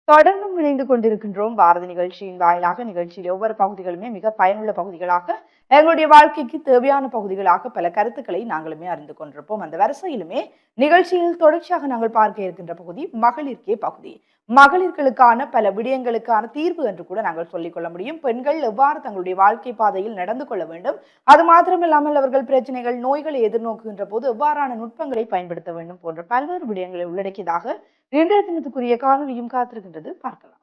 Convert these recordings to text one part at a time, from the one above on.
தொடர்ந்தும் இணைந்து கொண்டிருக்கின்றோம் பாரதி நிகழ்ச்சியின் வாயிலாக. நிகழ்ச்சியில் ஒவ்வொரு பகுதிகளுமே மிக பயனுள்ள பகுதிகளாக, எங்களுடைய வாழ்க்கைக்கு தேவையான பகுதிகளாக பல கருத்துக்களை நாங்களுமே அறிந்து கொண்டிருப்போம். அந்த வரிசையிலுமே நிகழ்ச்சியில் தொடர்ச்சியாக நாங்கள் பார்க்க இருக்கின்ற பகுதி மகளிர்க்கே பகுதி. மகளிர்களுக்கான பல விடயங்களுக்கான தீர்வு என்று கூட நாங்கள் சொல்லிக் கொள்ள முடியும். பெண்கள் எவ்வாறு தங்களுடைய வாழ்க்கை பாதையில் நடந்து கொள்ள வேண்டும், அது மாத்திரமில்லாமல் அவர்கள் பிரச்சனைகள், நோய்களை எதிர்நோக்குகின்ற போது எவ்வாறான நுட்பங்களை பயன்படுத்த வேண்டும் போன்ற பல்வேறு விடயங்களை உள்ளடக்கியதாக இன்றைய தினத்துக்குரிய காணொலியும் காத்திருக்கின்றது. பார்க்கலாம்.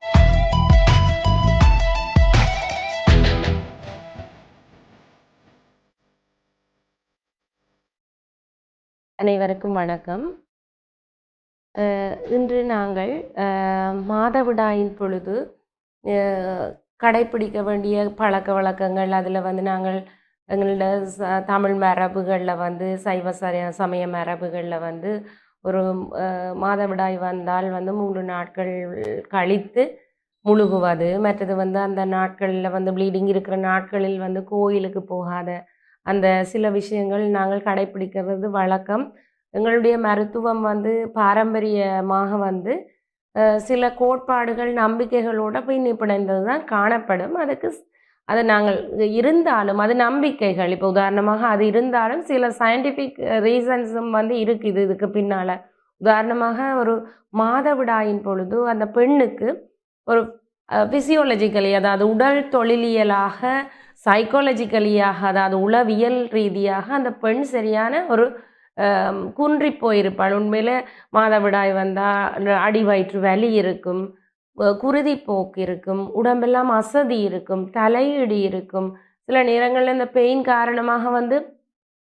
அனைவருக்கும் வணக்கம். இன்று நாங்கள் மாதவிடாயின் பொழுது கடைப்பிடிக்க வேண்டிய பழக்க வழக்கங்கள், அதில் வந்து நாங்கள் எங்களோட தமிழ் மரபுகளில் வந்து சைவ சமய மரபுகளில் வந்து ஒரு மாதவிடாய் வந்தால் வந்து 3 நாட்கள் கழித்து முழுகுவது, மற்றது வந்து அந்த நாட்களில் வந்து ப்ளீடிங் இருக்கிற நாட்களில் வந்து கோயிலுக்கு போகாத அந்த சில விஷயங்கள் நாங்கள் கடைப்பிடிக்கிறது வழக்கம். எங்களுடைய மருத்துவம் வந்து பாரம்பரியமாக வந்து சில கோட்பாடுகள், நம்பிக்கைகளோட போய் பிணைந்தது தான் காணப்படும். அது நாங்கள் இருந்தாலும் அது நம்பிக்கைகள். இப்போ உதாரணமாக அது இருந்தாலும் சில சயின்டிஃபிக் ரீசன்ஸும் வந்து இருக்குது இதுக்கு பின்னால். உதாரணமாக ஒரு மாதவிடாயின் பொழுது அந்த பெண்ணுக்கு ஒரு ஃபிசியோலஜிக்கலி, அதாவது உடல் தொழிலியலாக, சைக்காலஜிக்கலியாக, அதாவது உளவியல் ரீதியாக அந்த பெண் சரியான ஒரு குன்றி போயிருப்பாள். உண்மையில் மாதவிடாய் வந்தால் அடி வயிற்று வலி இருக்கும், குருதி போக்கு இருக்கும், உடம்பெல்லாம் அசதி இருக்கும், தலையிடி இருக்கும். சில நேரங்களில் இந்த பெயின் காரணமாக வந்து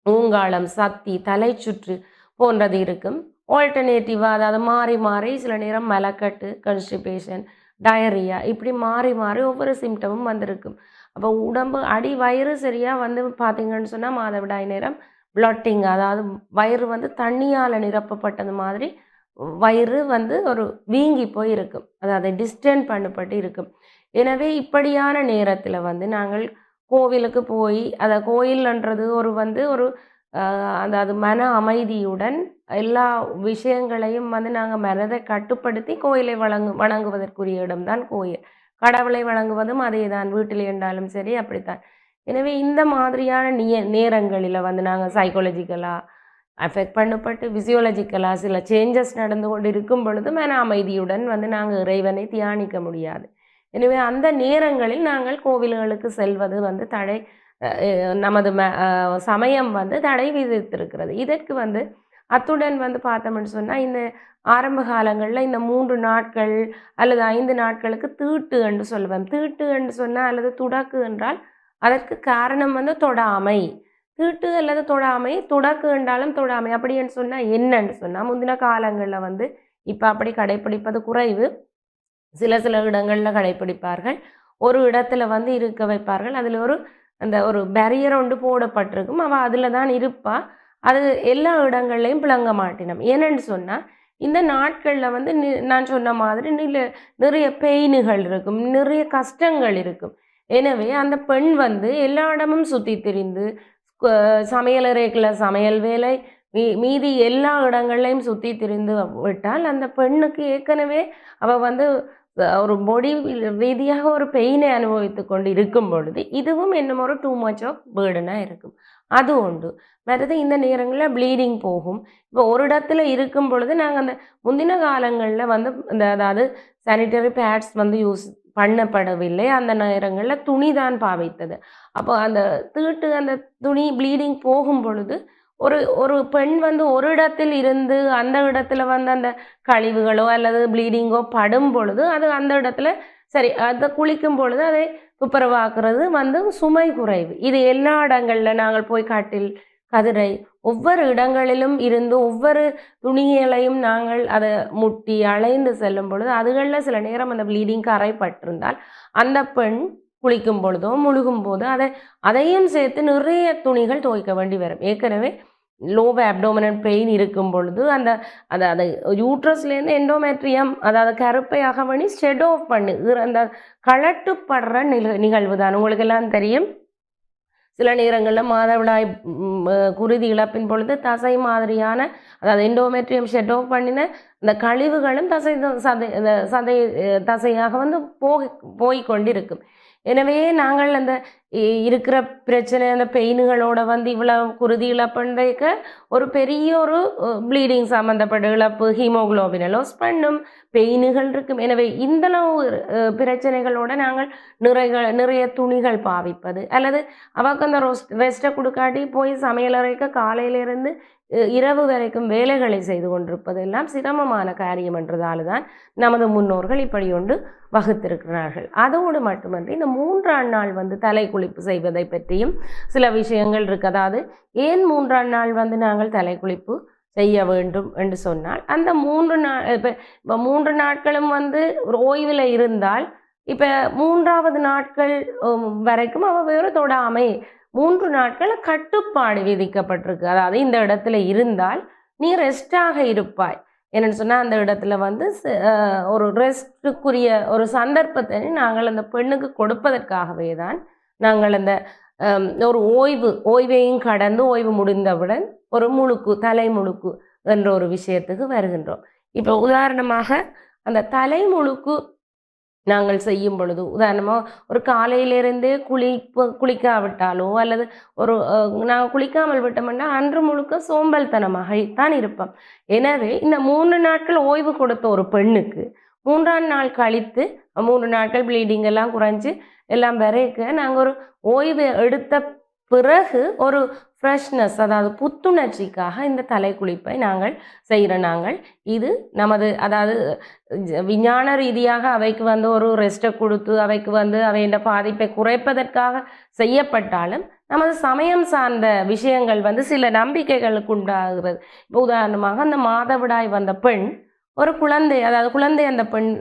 ஊங்காலம், சக்தி, தலை சுற்று போன்றது இருக்கும். ஆல்டர்னேட்டிவாக அதாவது மாறி மாறி சில நேரம் மலக்கட்டு, கான்ஸ்டிபேஷன், டயரியா, இப்படி மாறி மாறி ஒவ்வொரு சிம்டமும் வந்திருக்கும். அப்போ உடம்பு அடி வயிறு சரியாக வந்து பார்த்திங்கன்னு சொன்னால் மாதவிடாய் நேரம் பிளட்டிங், அதாவது வயிறு வந்து தண்ணியால் நிரப்பப்பட்டது மாதிரி வயிறு வந்து ஒரு வீங்கி போய் இருக்கும், அதாவது டிஸ்டன்ட் பண்ணப்பட்டு இருக்கும். எனவே இப்படியான நேரத்தில் வந்து நாங்கள் கோவிலுக்கு போய், அதை கோயில்ன்றது ஒரு வந்து ஒரு அதாவது மன அமைதியுடன் எல்லா விஷயங்களையும் வந்து நாங்கள் மனதை கட்டுப்படுத்தி கோயிலை வணங்குவதற்குரிய இடம்தான் கோயில். கடவுளை வணங்குவதும் அதே தான், வீட்டில் இருந்தாலும் சரி அப்படித்தான். எனவே இந்த மாதிரியான நேரங்களில் வந்து நாங்கள் சைக்காலஜிக்கலாக அஃபெக்ட் பண்ணப்பட்டு ஃபிசியோலஜிக்கலாக சில சேஞ்சஸ் நடந்து கொண்டு இருக்கும் பொழுது மன அமைதியுடன் வந்து நாங்கள் இறைவனை தியானிக்க முடியாது. எனவே அந்த நேரங்களில் நாங்கள் கோவில்களுக்கு செல்வது வந்து தடை, நமது சமயம் வந்து தடை விதித்திருக்கிறது. இதற்கு வந்து அத்துடன் வந்து பார்த்தோம்னு சொன்னால் இந்த ஆரம்ப காலங்களில் இந்த 3 நாட்கள் அல்லது 5 நாட்களுக்கு தீட்டு என்று சொல்லுவேன். தீட்டு என்று சொன்னால் அல்லது துடக்கு என்றால் அதற்கு காரணம் வந்து தொடாமை. தீட்டு அல்லது தொடாமை, துடக்கு என்றாலும் தொடாமை. அப்படின்னு சொன்னால் என்னன்னு சொன்னால் முந்தின காலங்களில் வந்து இப்போ அப்படி கடைப்பிடிப்பது குறைவு. சில இடங்களில் கடைப்பிடிப்பார்கள். ஒரு இடத்துல வந்து இருக்க வைப்பார்கள். அதில் ஒரு பேரியர் ஒன்று போடப்பட்டிருக்கும். அவள் அதில் தான் இருப்பா. அது எல்லா இடங்கள்லையும் பிளங்க மாட்டினோம். ஏன்னு சொன்னால் இந்த நாட்களில் வந்து நான் சொன்ன மாதிரி நிறைய பெயினுகள் இருக்கும், நிறைய கஷ்டங்கள் இருக்கும். எனவே அந்த பெண் வந்து எல்லா இடமும் சுற்றி திரிந்து சமையலறைக்குள்ள சமையல் வேலை, மீதி எல்லா இடங்கள்லையும் சுற்றி திரிந்து விட்டால் அந்த பெண்ணுக்கு ஏற்கனவே அவள் வந்து ஒரு பாடி ரீதியாக ஒரு பெயினை அனுபவித்து கொண்டு இருக்கும் பொழுது இதுவும் இன்னும் ஒரு டூ மச் ஆஃப் பேர்டனாக இருக்கும். அது உண்டு. மற்றது இந்த நேரங்களில் ப்ளீடிங் போகும். இப்போ ஒரு இடத்துல இருக்கும் பொழுது நாங்கள் அந்த முந்தின காலங்களில் வந்து அதாவது சானிட்டரி பேட்ஸ் வந்து யூஸ் பண்ணப்படவில்லை. அந்த நேரங்களில் துணி தான் பாவித்தது. அப்போ அந்த தீட்டு, அந்த துணி ப்ளீடிங் போகும் பொழுது ஒரு பெண் வந்து ஒரு இடத்தில் இருந்து அந்த இடத்துல வந்து அந்த கழிவுகளோ அல்லது ப்ளீடிங்கோ படும் பொழுது அது அந்த இடத்துல சரி அதை குளிக்கும் பொழுது அதை துப்புரவாக்குறது வந்து சுமை குறைவு. இது எல்லா இடங்களில் நாங்கள் போய் காட்டில், கதிரை, ஒவ்வொரு இடங்களிலும் இருந்து ஒவ்வொரு துணிகளையும் நாங்கள் அதை முட்டி அலைந்து செல்லும் பொழுது அதுகளில் சில நேரம் அந்த ப்ளீடிங் கரைப்பட்டிருந்தால் அந்த பெண் குளிக்கும் பொழுதோ முழுகும் போது அதையும் சேர்த்து நிறைய துணிகள் துவைக்க வேண்டி வரும். ஏற்கனவே லோவ் அப்டோமினல் பெயின் இருக்கும் பொழுது அந்த யூட்ரஸ்லேருந்து எண்டோமெட்ரியம், அதாவது கருப்பை அகவணி ஷெட் ஆஃப் பண்ணு அந்த கழட்டுப்படுற நிகழ்வு தான். உங்களுக்கு எல்லாம் தெரியும், சில நேரங்களில் மாதவிடாய் குருதி இழப்பின் பொழுது தசை மாதிரியான, அதாவது எண்டோமெட்ரியம் ஷெட் ஆஃப் பண்ணின இந்த கழிவுகளும் தசையாக வந்து போய் கொண்டிருக்கும். எனவே நாங்கள் அந்த இருக்கிற பிரச்சனை, அந்த பெயினுகளோட வந்து இவ்வளவு குருதி இழப்புன்றக்க ஒரு பெரிய ஒரு ப்ளீடிங் சம்மந்தப்பட்ட இழப்பு, ஹீமோகுளோபினை லாஸ் பண்ணும், பெயினுகள் இருக்கும். எனவே இந்தளவு பிரச்சனைகளோட நாங்கள் நிறைய துணிகள் பாவிப்பது, அல்லது அவருக்கு அந்த ரெஸ்ட்டை கொடுக்காட்டி போய் சமையலறைக்கு காலையிலிருந்து இரவு வரைக்கும் வேலைகளை செய்து கொண்டிருப்பது எல்லாம் சிரமமான காரியம் என்றதால் தான் நமது முன்னோர்கள் இப்படி ஒன்று வகுத்திருக்கிறார்கள். அதோடு மட்டுமன்றி இந்த 3ஆம் நாள் வந்து தலை குளிப்பு செய்வதை பற்றியும் சில விஷயங்கள் இருக்கு. அதாவது ஏன் 3ஆம் நாள் வந்து நாங்கள் தலை குளிப்பு செய்ய வேண்டும் என்று சொன்னால், அந்த 3 நாள் இப்போ 3 நாட்களும் வந்து ஒரு ஓய்வில் இருந்தால், இப்போ 3ஆவது நாட்கள் வரைக்கும் அவ வேறு தொடாமை 3 நாட்கள் கட்டுப்பாடு விதிக்கப்பட்டிருக்கு. அதாவது இந்த இடத்துல இருந்தால் நீ ரெஸ்டாக இருப்பாய். என்னென்னு சொன்னால், அந்த இடத்துல வந்து ஒரு ரெஸ்ட்டுக்குரிய ஒரு சந்தர்ப்பத்தை நாங்கள் அந்த பெண்ணுக்கு கொடுப்பதற்காகவே தான் நாங்கள் அந்த ஒரு ஓய்வையும் கடந்து ஓய்வு முடிந்தவுடன் ஒரு முழுக்கு, தலை முழுக்கு என்ற ஒரு விஷயத்துக்கு வருகின்றோம். இப்போ உதாரணமாக அந்த தலை முழுக்கு நாங்கள் செய்யும் பொழுது, உதாரணமாக ஒரு காலையிலிருந்தே குளிக்காவிட்டாலோ அல்லது ஒரு நாங்கள் குளிக்காமல் விட்டோம்னா அன்று முழுக்க சோம்பல்தனமாகத்தான் இருப்போம். எனவே இந்த 3 நாட்கள் ஓய்வு கொடுத்த ஒரு பெண்ணுக்கு 3ஆம் நாள் கழித்து 3 நாட்கள் ப்ளீடிங் எல்லாம் குறைஞ்சி எல்லாம் வரைக்க நாங்கள் ஒரு ஓய்வு எடுத்த பிறகு ஒரு ஃப்ரெஷ்னஸ், அதாவது புத்துணர்ச்சிக்காக இந்த தலை குளிப்பை நாங்கள் செய்கிறோம். இது நமது, அதாவது விஞ்ஞான ரீதியாக அவைக்கு வந்து ஒரு ரெஸ்ட்டை கொடுத்து அவைக்கு வந்து அவையின் பாதிப்பை குறைப்பதற்காக செய்யப்பட்டாலும் நமது சமயம் சார்ந்த விஷயங்கள் வந்து சில நம்பிக்கைகளுக்கு உண்டாகிறது. இப்போ உதாரணமாக அந்த மாதவிடாய் வந்த பெண் ஒரு குழந்தை, அதாவது குழந்தை, அந்த பெண்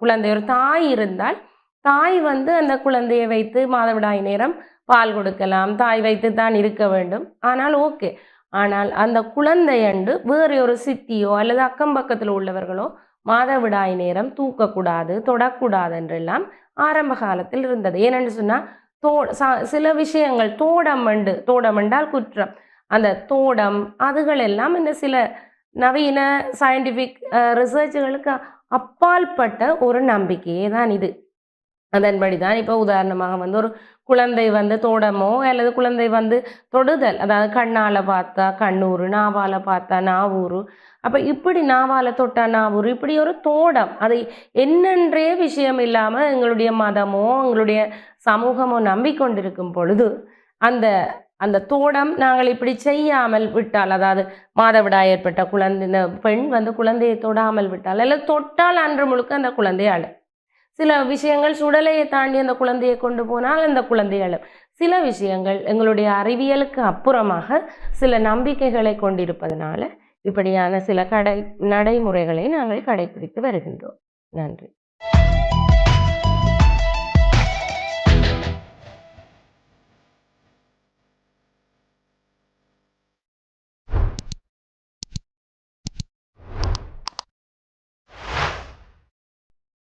குழந்தை ஒரு தாய் இருந்தால், தாய் வந்து அந்த குழந்தையை வைத்து மாதவிடாய் நேரம் பால் கொடுக்கலாம், தாய் வைத்து தான் இருக்க வேண்டும். ஆனால் ஓகே, ஆனால் அந்த குழந்தையண்டு வேறு ஒரு சித்தியோ அல்லது அக்கம் பக்கத்தில் உள்ளவர்களோ மாதவிடாய் நேரம் தூக்கக்கூடாது, தொடக்கூடாது என்றெல்லாம் ஆரம்ப காலத்தில் இருந்தது. ஏனென்று சொன்னால் சில விஷயங்கள் தோடம் என்றால் குற்றம், அந்த தோடம் அதுகள் எல்லாம் இந்த சில நவீன சயின்டிஃபிக் ரிசர்ச்சுகளுக்கு அப்பாற்பட்ட ஒரு நம்பிக்கையே தான் இது. அதன்படி தான் இப்போ உதாரணமாக வந்து ஒரு குழந்தை வந்து தோடமோ அல்லது குழந்தை வந்து தொடுதல், அதாவது கண்ணால் பார்த்தா கண்ணூறு, நாவால் பார்த்தா நாவூறு, அப்போ இப்படி நாவால் தொட்டா நாவூறு, இப்படி ஒரு தோடம், அது என்னென்றே விஷயம் இல்லாமல் எங்களுடைய மதமோ எங்களுடைய சமூகமோ நம்பிக்கொண்டிருக்கும் பொழுது அந்த தோடம் நாங்கள் இப்படி செய்யாமல் விட்டால், அதாவது மாதவிடாய் ஏற்பட்ட குழந்தை, இந்த பெண் வந்து குழந்தையை தொடாமல் விட்டால் அல்லது தொட்டால் அன்று முழுக்க அந்த குழந்தையை அழ, சில விஷயங்கள் சுடலையை தாண்டி அந்த குழந்தையை கொண்டு போனால் அந்த குழந்தை அழும், சில விஷயங்கள் எங்களுடைய அறிவியலுக்கு அப்புறமாக சில நம்பிக்கைகளை கொண்டிருப்பதனால இப்படியான சில நடைமுறைகளை நாங்கள் கடைபிடித்து வருகின்றோம். நன்றி.